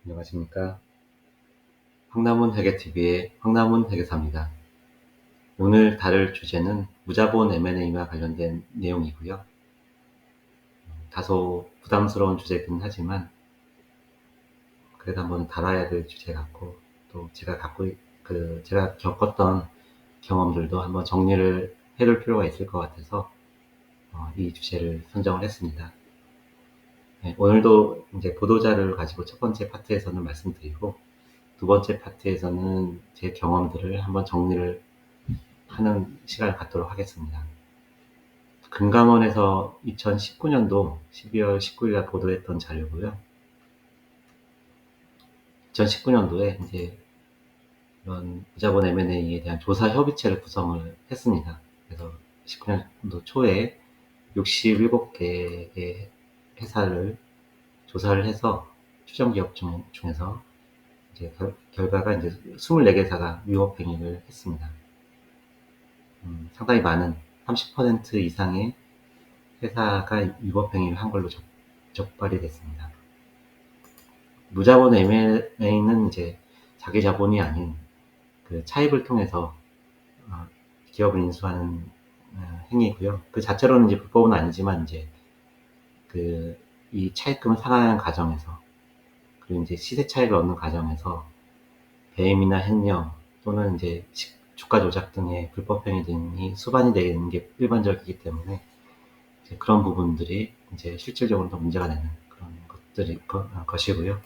안녕하십니까. 황남훈 회계TV의 황남훈 회계사입니다. 오늘 다룰 주제는 무자본 M&A와 관련된 내용이고요. 다소 부담스러운 주제긴 하지만 그래도 한번 다뤄야 될 주제 같고, 또 제가 겪었던 경험들도 한번 정리를 해둘 필요가 있을 것 같아서 이 주제를 선정을 했습니다. 네, 오늘도 이제 보도자료를 가지고 첫 번째 파트에서는 말씀드리고, 두 번째 파트에서는 제 경험들을 한번 정리를 하는 시간을 갖도록 하겠습니다. 금감원에서 2019년도 12월 19일날 보도했던 자료고요. 2019년도에 이제 이런 무자본 M&A에 대한 조사 협의체를 구성을 했습니다. 그래서 19년도 초에 67개의 회사를 조사를 해서 추정 기업 중에서 이제 결과가 이제 24개사가 위법행위를 했습니다. 상당히 많은 30% 이상의 회사가 위법행위를 한 걸로 적발이 됐습니다. 무자본 M&A는 이제 자기 자본이 아닌 그 차입을 통해서 기업을 인수하는 행위고요. 그 자체로는 이제 불법은 아니지만 이제 이 차입금을 상환하는 과정에서, 그리고 이제 시세 차익을 얻는 과정에서 배임이나 횡령 또는 이제 주가 조작 등의 불법 행위 등이 수반이 되는 게 일반적이기 때문에 이제 그런 부분들이 이제 실질적으로 더 문제가 되는 그런 것이고요.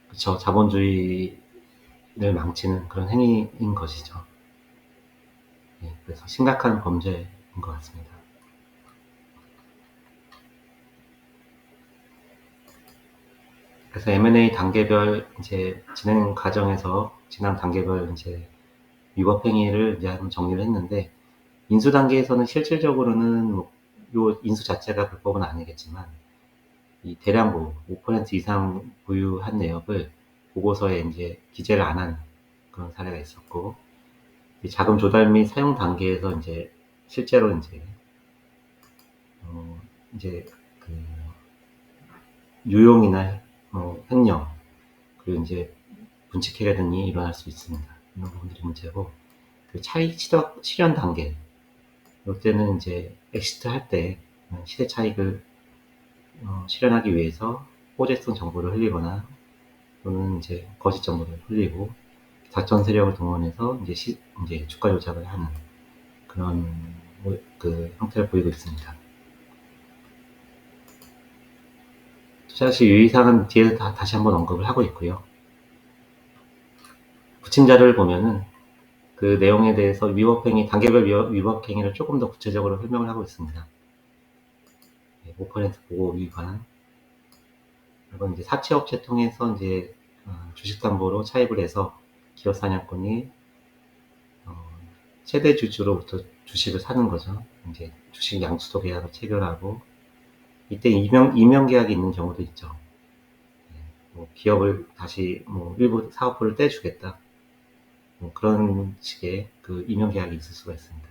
그쵸. 자본주의를 망치는 그런 행위인 것이죠. 예, 그래서 심각한 범죄인 것 같습니다. 그래서 M&A 단계별 이제 진행 단계별 이제 위법 행위를 이제 한번 정리를 했는데, 인수 단계에서는 실질적으로는 요 인수 자체가 불법은 아니겠지만, 이 대량보 5% 이상 보유한 내역을 보고서에 이제 기재를 안 한 그런 사례가 있었고, 자금 조달 및 사용 단계에서 이제 실제로 이제 그 유용이나 횡령, 그리고 이제 분식회계 등이 일어날 수 있습니다. 이런 부분들이 문제고, 그 차익 실현 단계, 이때는 이제 엑시트 할 때 시세 차익을 실현하기 위해서 호재성 정보를 흘리거나 또는 이제 거짓 정보를 흘리고 작전 세력을 동원해서 이제 주가 조작을 하는 그런 그 형태를 보이고 있습니다. 투자 시 유의사항은 뒤에서 다시 한번 언급을 하고 있고요. 부침 자료를 보면은 그 내용에 대해서 단계별 위법행위를 조금 더 구체적으로 설명을 하고 있습니다. 5% 보고 위반, 이건 이제 사채업체 통해서 이제 주식담보로 차입을 해서 기업 사냥꾼이 최대 주주로부터 주식을 사는 거죠. 이제 주식 양수도 계약을 체결하고, 이때 이명 계약이 있는 경우도 있죠. 기업을 다시 일부 사업부를 떼주겠다, 그런 식의 그 이명 계약이 있을 수가 있습니다.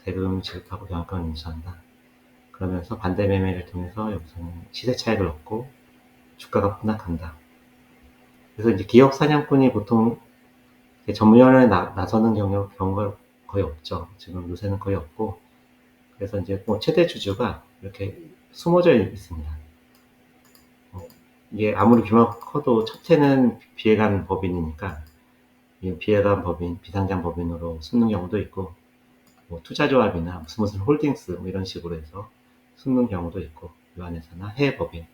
대금 지급하고 영업권을 인수한다. 그러면서 반대 매매를 통해서 여기서는 시세 차익을 얻고 주가가 폭락한다. 그래서 이제 기업 사냥꾼이 보통 전문연회에 나서는 경우가 거의 없죠. 지금 요새는 거의 없고, 그래서 이제 최대 주주가 이렇게 숨어져 있습니다. 이게 아무리 규모가 커도 첫째는 비해간 법인이니까, 비해간 법인, 비상장 법인으로 숨는 경우도 있고, 투자조합이나 무슨 홀딩스 이런 식으로 해서 숨는 경우도 있고, 유한회사나 해외법인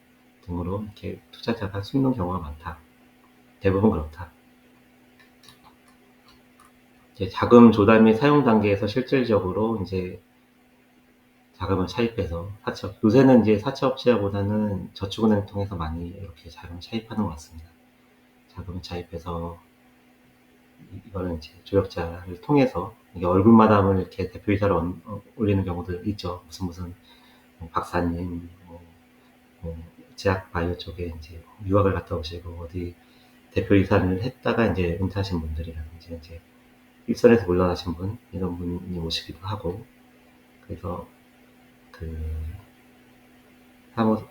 등으로 이렇게 투자자가 숨는 경우가 많다. 대부분 그렇다. 이제 자금 조달 및 사용 단계에서 실질적으로 이제 자금을 차입해서 요새는 이제 사채업체보다는 저축은행을 통해서 많이 이렇게 자금을 차입하는 것 같습니다. 자금을 차입해서 이거는 이제 조력자를 통해서 이게 얼굴마담을 이렇게 대표이사로 올리는 경우도 있죠. 무슨 박사님, 제약 바이오 쪽에 이제 유학을 갔다 오시고 어디 대표이사를 했다가 이제 은퇴하신 분들이라든지 이제 일선에서 물러나신 분, 이런 분이 오시기도 하고, 그래서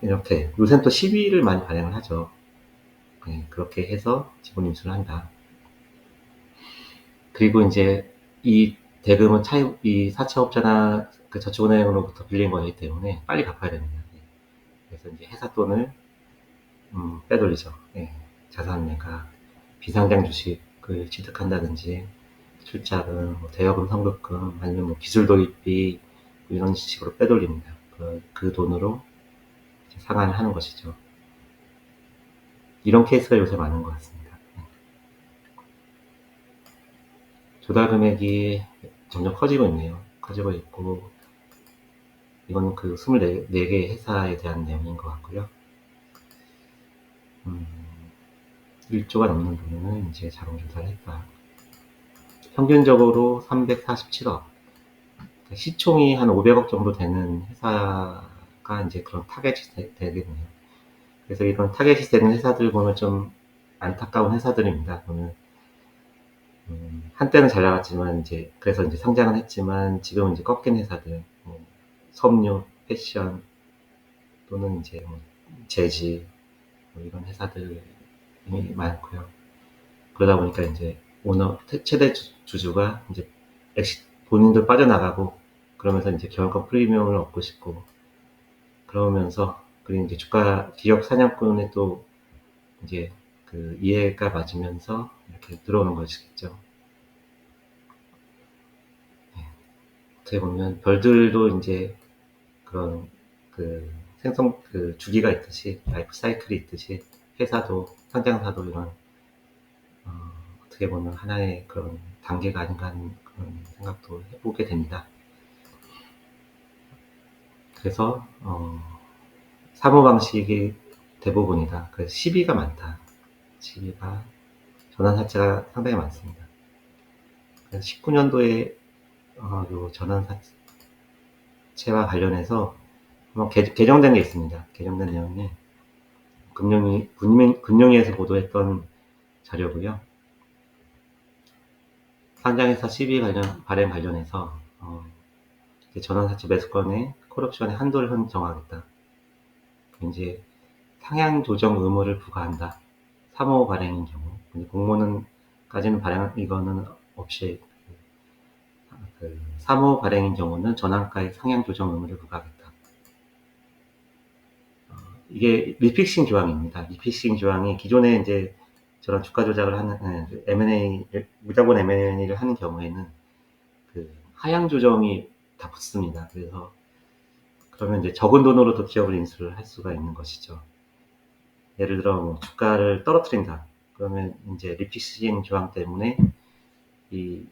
이렇게 요새는 또 시비를 많이 발행을 하죠. 네, 그렇게 해서 지분 인수를 한다. 그리고 이제 이 대금은 이 사채업자나 그 저축은행으로부터 빌린 거기 때문에 빨리 갚아야 됩니다. 예. 그래서 이제 회사 돈을 빼돌리죠. 예. 자산 매각, 비상장 주식을 취득한다든지, 출자금, 뭐 대여금, 성급금, 아니면 뭐 기술 도입비 뭐 이런 식으로 빼돌립니다. 그 돈으로 상환을 하는 것이죠. 이런 케이스가 요새 많은 것 같습니다. 조달 금액이 점점 커지고 있네요. 커지고 있고, 이건 그 24개 회사에 대한 내용인 것 같고요. 1조가 넘는 돈을 이제 자금 조달을 했다. 평균적으로 347억. 시총이 한 500억 정도 되는 회사가 이제 그런 타겟이 되겠네요. 그래서 이런 타겟이 되는 회사들 보면 좀 안타까운 회사들입니다. 보면 한때는 잘 나갔지만 이제 그래서 이제 상장은 했지만 지금은 이제 꺾인 회사들, 뭐 섬유, 패션 또는 이제 뭐 재지 뭐 이런 회사들이 많고요. 그러다 보니까 이제 최대 주주가 이제 본인도 빠져나가고 그러면서 이제 경영권 프리미엄을 얻고 싶고 그러면서 그리고 이제 기업 사냥꾼에 또 이제 그 이해가 맞으면서 이렇게 들어오는 것이겠죠. 네. 어떻게 보면 별들도 이제 그런 그 그 주기가 있듯이 라이프 사이클이 있듯이 회사도 상장사도 이런 어떻게 보면 하나의 그런 단계가 아닌가 하는 그런 생각도 해보게 됩니다. 그래서 사고방식이 대부분이다. 그래서 시비가 많다. 시비가 전환사채가 상당히 많습니다. 그래서 19년도에 요 전환사채와 관련해서 개정된 게 있습니다. 개정된 내용이 금융위에서 보도했던 자료고요. 상장회사 시비 발행 관련해서 전환사채 매수권의 콜옵션의 한도를 정하겠다. 이제 상향 조정 의무를 부과한다. 3호 발행인 경우, 공모는까지는 이거는 없이 3호 발행인 경우는 전환가의 상향 조정 의무를 부과하겠다. 이게 리픽싱 조항입니다. 리픽싱 조항이 기존에 이제 저런 주가 조작을 하는 M&A 무자본 M&A를 하는 경우에는 그 하향 조정이 다 붙습니다. 그래서 그러면 이제 적은 돈으로도 기업을 인수를 할 수가 있는 것이죠. 예를 들어 뭐 주가를 떨어뜨린다. 그러면 이제 리픽싱 조항 때문에 이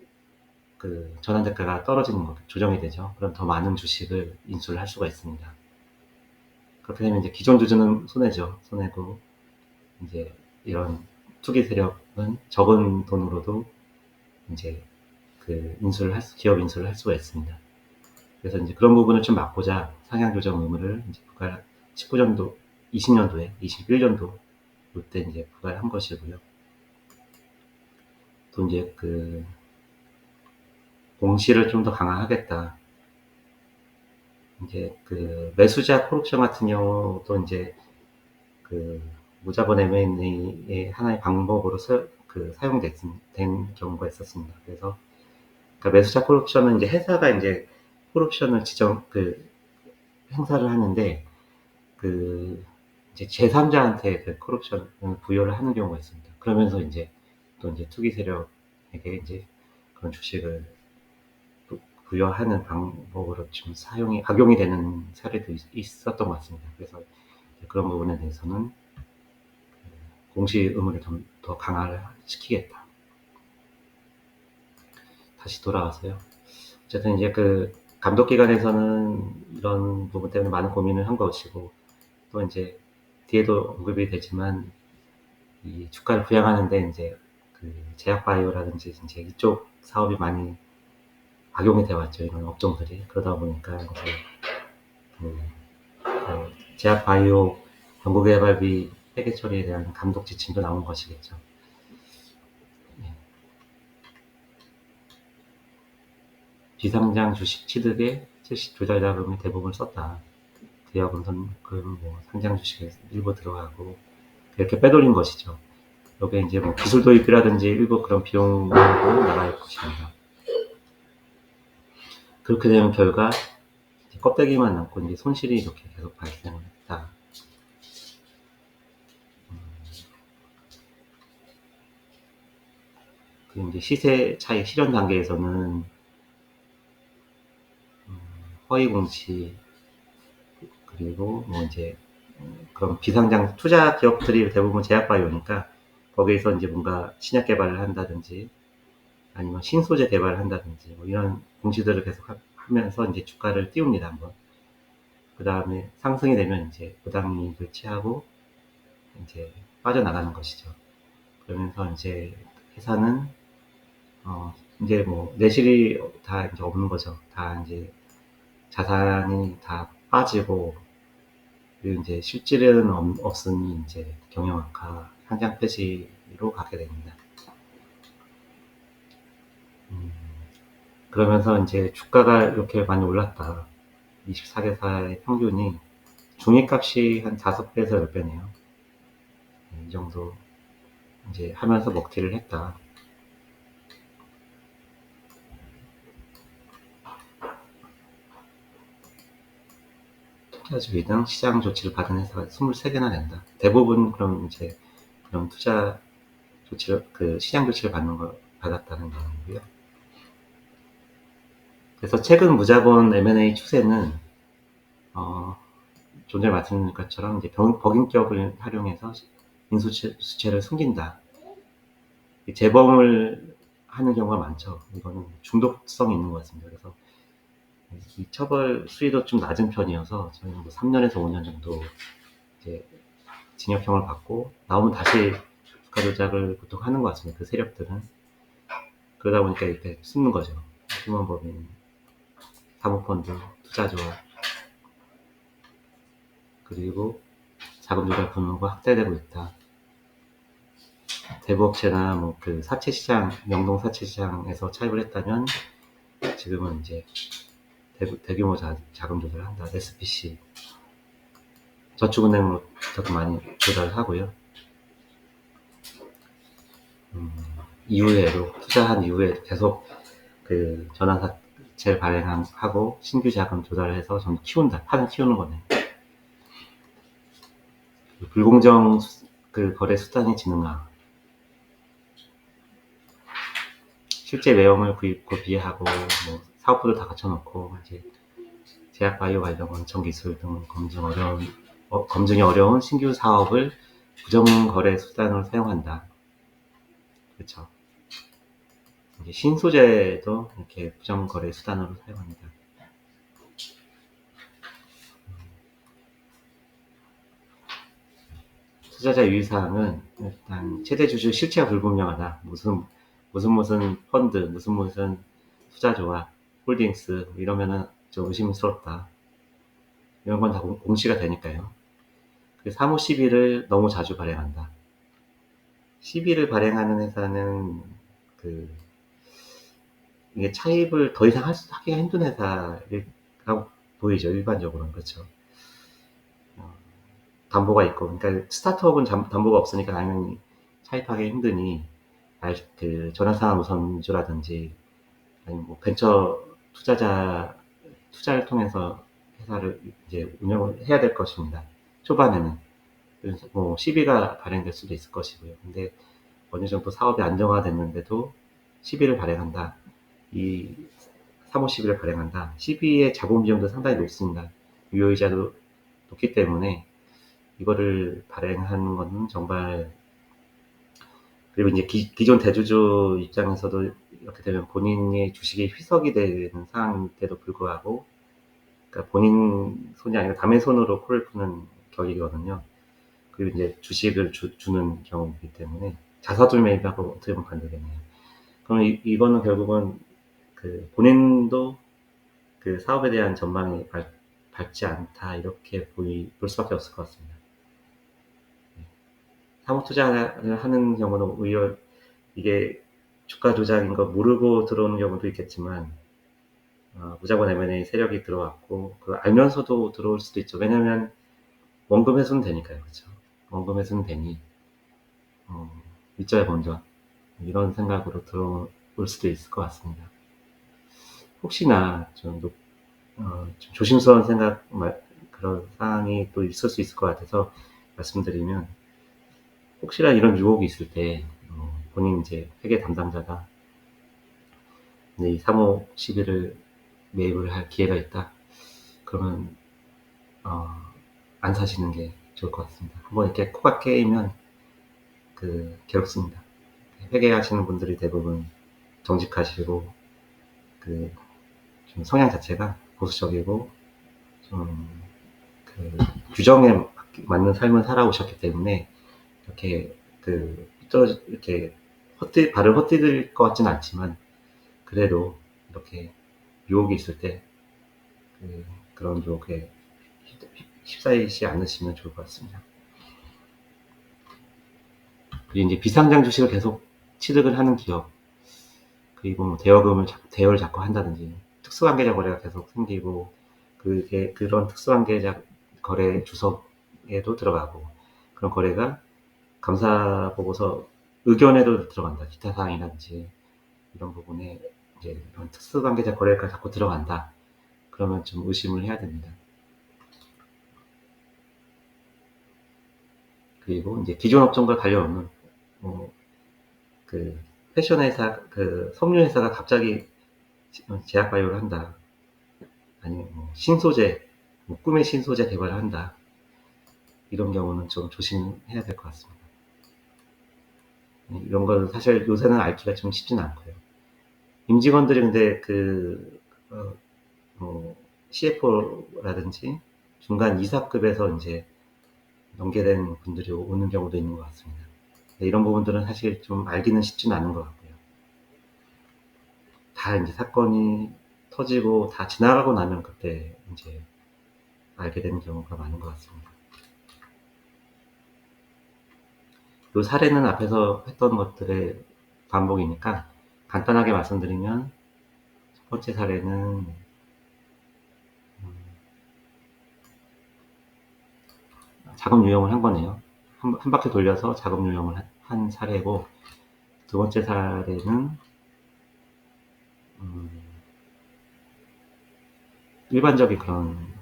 그 전환대가가 떨어지는 거 조정이 되죠. 그럼 더 많은 주식을 인수를 할 수가 있습니다. 그렇게 되면 이제 기존 주주는 손해죠. 손해고 이제 이런 투기 세력은 적은 돈으로도 이제 기업 인수를 할 수가 있습니다. 그래서 이제 그런 부분을 좀 막고자 상향 조정 의무를 이제 19년도, 20년도에, 21년도 이때 이제 부과를 한 것이고요. 또 이제 공시를 좀 더 강화하겠다. 이제 매수자 콜옵션 같은 경우도 이제 무자본 M&A의 하나의 방법으로 사용된 경우가 있었습니다. 그래서 그러니까 매수자 콜옵션은 이제 회사가 이제 콜옵션을 행사를 하는데 이제 제3자한테 그 콜옵션을 부여를 하는 경우가 있습니다. 그러면서 이제 또 이제 투기 세력에게 이제 그런 주식을 부여하는 방법으로 지금 악용이 되는 사례도 있었던 것 같습니다. 그래서 그런 부분에 대해서는 공시 의무를 좀 더 강화를 시키겠다. 다시 돌아와서요. 어쨌든 이제 감독기관에서는 이런 부분 때문에 많은 고민을 한 것이고, 또 이제 뒤에도 언급이 되지만 이 주가를 부양하는데 이제 제약바이오라든지 이제 이쪽 사업이 많이 악용이 되어 왔죠. 이런 업종들이. 그러다 보니까 이제 제약바이오 연구개발비 회계 처리에 대한 감독 지침도 나온 것이겠죠. 네. 비상장 주식 취득에 조달 자금의 대부분을 썼다. 대여금선 뭐 상장 주식에 일부 들어가고 이렇게 빼돌린 것이죠. 여기에 이제 뭐 기술 도입이라든지 일부 그런 비용도 나갈 것입니다. 그렇게 되는 결과 껍데기만 남고 이제 손실이 이렇게 계속 발생을 했다. 그 이제 시세 차익 실현 단계에서는 허위 공시 그리고 뭐 이제 그런 비상장 투자 기업들이 대부분 제약바이오니까 거기에서 이제 뭔가 신약 개발을 한다든지 아니면 신소재 개발을 한다든지 뭐 이런 공시들을 계속 하면서 이제 주가를 띄웁니다 한번. 그 다음에 상승이 되면 이제 부당이익을 취하고 이제 빠져나가는 것이죠. 그러면서 이제 회사는 이제 뭐 내실이 다 이제 없는 거죠. 다 이제 자산이 다 빠지고 그리고 이제 실질은 없으니 이제 경영 악화, 상장 폐지로 가게 됩니다. 그러면서 이제 주가가 이렇게 많이 올랐다. 24개사의 평균이 중위값이 한 5배에서 10배네요. 이 정도 이제 하면서 먹튀를 했다. 투자주의 등 시장 조치를 받은 회사가 23개나 된다. 대부분 그럼 이제 그런 투자 조치를, 그 시장 조치를 받았다는 내용이고요. 그래서 최근 무자본 M&A 추세는, 좀 전에 말씀드린 것처럼 이제 법인격을 활용해서 인수수채를 숨긴다. 재범을 하는 경우가 많죠. 이거는 중독성이 있는 것 같습니다. 그래서 이 처벌 수위도 좀 낮은 편이어서 저희는 뭐 3년에서 5년 정도 이제 징역형을 받고 나오면 다시 주가 조작을 보통 하는 것 같습니다. 그 세력들은. 그러다 보니까 이렇게 숨는 거죠. 휴먼법인, 사모펀드, 투자조합, 그리고 자금조달 분모가 확대되고 있다. 대부업체나 뭐 그 사채시장, 명동 사채시장에서 차입을 했다면 지금은 이제 대규모 자금 조달을 한다. SPC, 저축은행으로 더 많이 조달을 하고요. 이후에도 투자한 이후에 계속 그 전환사채를 발행하고 신규 자금 조달해서 좀 키운다. 판을 키우는 거네. 불공정 그 거래 수단의 진흥화. 실제 외형을 비하하고 뭐 사업부를 다 갖춰놓고 이제 제약 바이오 관련 원천 기술 등 검증이 어려운 신규 사업을 부정 거래 수단으로 사용한다. 그렇죠. 이제 신소재도 이렇게 부정 거래 수단으로 사용합니다. 투자자 유의사항은 일단 최대 주주 실체가 불분명하다. 무슨 펀드, 무슨 투자조합, 홀딩스 이러면은 좀 의심스럽다. 이런 건 다 공시가 되니까요. 사무 시비를 너무 자주 발행한다. 시비를 발행하는 회사는 그 이게 차입을 더 이상 하기가 힘든 회사라고 보이죠. 일반적으로는 그렇죠. 담보가 있고, 그러니까 스타트업은 담보가 없으니까 당연히 차입하기 힘드니 그 전화상환 우선 위주라든지 아니면 뭐 벤처 투자를 통해서 회사를 이제 운영을 해야 될 것입니다. 초반에는. 그래서 뭐 시비가 발행될 수도 있을 것이고요. 근데 어느 정도 사업이 안정화됐는데도 시비를 발행한다. 이 사모 시비를 발행한다. 시비의 자본 비용도 상당히 높습니다. 유효이자도 높기 때문에 이거를 발행하는 것은 정말 그리고 이제 기존 대주주 입장에서도 이렇게 되면 본인의 주식이 희석이 되는 상황인데도 불구하고 그러니까 본인 손이 아니라 남의 손으로 코를 푸는 격이거든요. 그리고 이제 주식을 주는 경우이기 때문에 자사주 매입하고 어떻게 보면 반대되네요. 그럼 이거는 결국은 그 본인도 그 사업에 대한 전망이 밝지 않다 이렇게 볼 수밖에 없을 것 같습니다. 사모 투자를 하는 경우는 오히려 이게 주가 조작인 거 모르고 들어오는 경우도 있겠지만 무자본 M&A 세력이 들어왔고, 알면서도 들어올 수도 있죠. 왜냐면 원금 회수는 되니까요. 그렇죠. 원금 회수는 되니 믿져야 먼저 이런 생각으로 들어올 수도 있을 것 같습니다. 혹시나 좀 조심스러운 생각, 그런 상황이 또 있을 수 있을 것 같아서 말씀드리면, 혹시나 이런 유혹이 있을 때 본인 이제 회계 담당자가 이 3호 시비를 매입을 할 기회가 있다. 그러면 안 사시는 게 좋을 것 같습니다. 한번 이렇게 코가 깨이면 괴롭습니다. 회계하시는 분들이 대부분 정직하시고 좀 성향 자체가 보수적이고 좀 규정에 맞는 삶을 살아오셨기 때문에 이렇게 이렇게 발을 헛디딜 것 같지는 않지만, 그래도 이렇게 유혹이 있을 때 그런 유혹에 휩싸이지 않으시면 좋을 것 같습니다. 그리고 이제 비상장 주식을 계속 취득을 하는 기업, 그리고 뭐 대여를 자꾸 한다든지, 특수관계자 거래가 계속 생기고, 그런 특수관계자 거래 주석에도 들어가고, 그런 거래가 감사 보고서 의견에도 들어간다. 기타 사항이라든지 이런 부분에 이제 이런 특수관계자 거래가 자꾸 들어간다. 그러면 좀 의심을 해야 됩니다. 그리고 이제 기존 업종과 관련 없는 패션 회사, 섬유 회사가 갑자기 제약 바이오를 한다. 아니면 신소재, 꿈의 신소재 개발을 한다. 이런 경우는 좀 조심해야 될 것 같습니다. 이런 걸 사실 요새는 알기가 좀 쉽지는 않고요. 임직원들이 근데 CFO라든지 중간 이사급에서 이제 연계된 분들이 오는 경우도 있는 것 같습니다. 이런 부분들은 사실 좀 알기는 쉽지는 않은 것 같고요. 다 이제 사건이 터지고 다 지나가고 나면 그때 이제 알게 되는 경우가 많은 것 같습니다. 이 사례는 앞에서 했던 것들의 반복이니까 간단하게 말씀드리면, 첫 번째 사례는 자금 유용을 한 거네요. 한 바퀴 돌려서 자금 유용을 한 사례고, 두 번째 사례는 일반적인 그런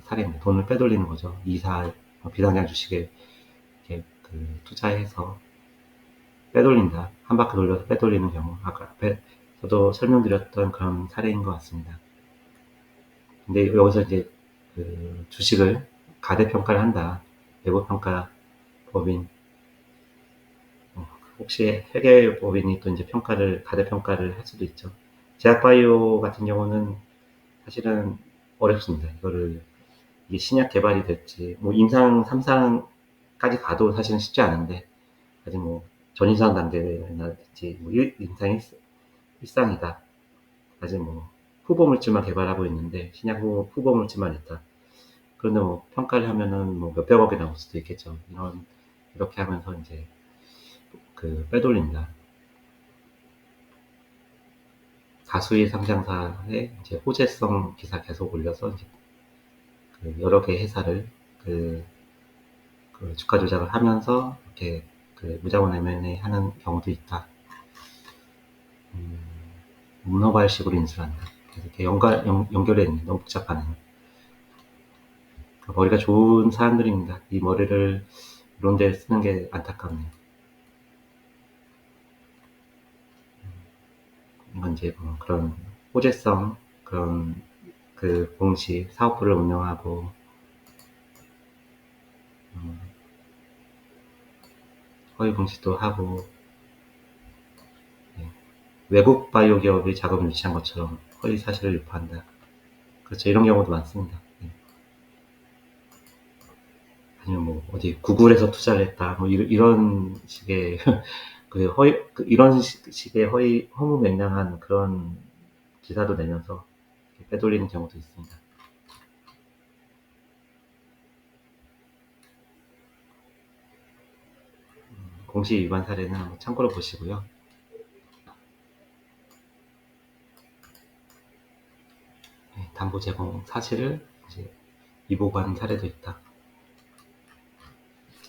사례입니다. 돈을 빼돌리는 거죠. 비상장 주식에 이렇게 투자해서 빼돌린다. 한 바퀴 돌려서 빼돌리는 경우. 아까 앞에 저도 설명드렸던 그런 사례인 것 같습니다. 근데 여기서 이제 주식을 가대평가를 한다. 내부평가 법인, 혹시 회계법인이 또 이제 가대평가를 할 수도 있죠. 제약바이오 같은 경우는 사실은 어렵습니다. 이게 신약 개발이 될지, 임상 3상까지 가도 사실은 쉽지 않은데, 아직 전임상 단계라든지, 임상 1상이다. 아직 후보물질만 개발하고 있는데, 신약 후보물질만 있다. 그런데 평가를 하면은 몇백억이 나올 수도 있겠죠. 이렇게 하면서 이제 빼돌린다. 다수의 상장사에 이제 호재성 기사 계속 올려서 이제 여러 개의 회사를 주가 조작을 하면서 이렇게 무자본 M&A 하는 경우도 있다. 문어발식으로 인수한다. 이렇게 연결해 있는, 너무 복잡하네요. 머리가 좋은 사람들입니다. 이 머리를 이런 데 쓰는 게 안타깝네요. 이건 이제 그런 호재성, 그런 공시, 사업부를 운영하고, 허위 공시도 하고, 외국 바이오 기업이 자금을 유치한 것처럼 허위 사실을 유포한다. 그렇죠. 이런 경우도 많습니다. 아니면 어디 구글에서 투자를 했다. 이런 식의 이런 식의 허무맹랑한 그런 기사도 내면서 빼돌리는 경우도 있습니다. 공시 위반 사례는 한번 참고로 보시고요. 담보 제공 사실을 이제 위보고하는 사례도 있다.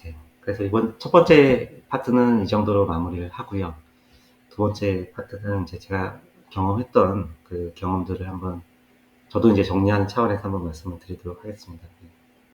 네. 그래서 이번 첫 번째 파트는 이 정도로 마무리를 하고요. 두 번째 파트는 이제 제가 경험했던 그 경험들을 한번 저도 이제 정리하는 차원에서 한번 말씀을 드리도록 하겠습니다.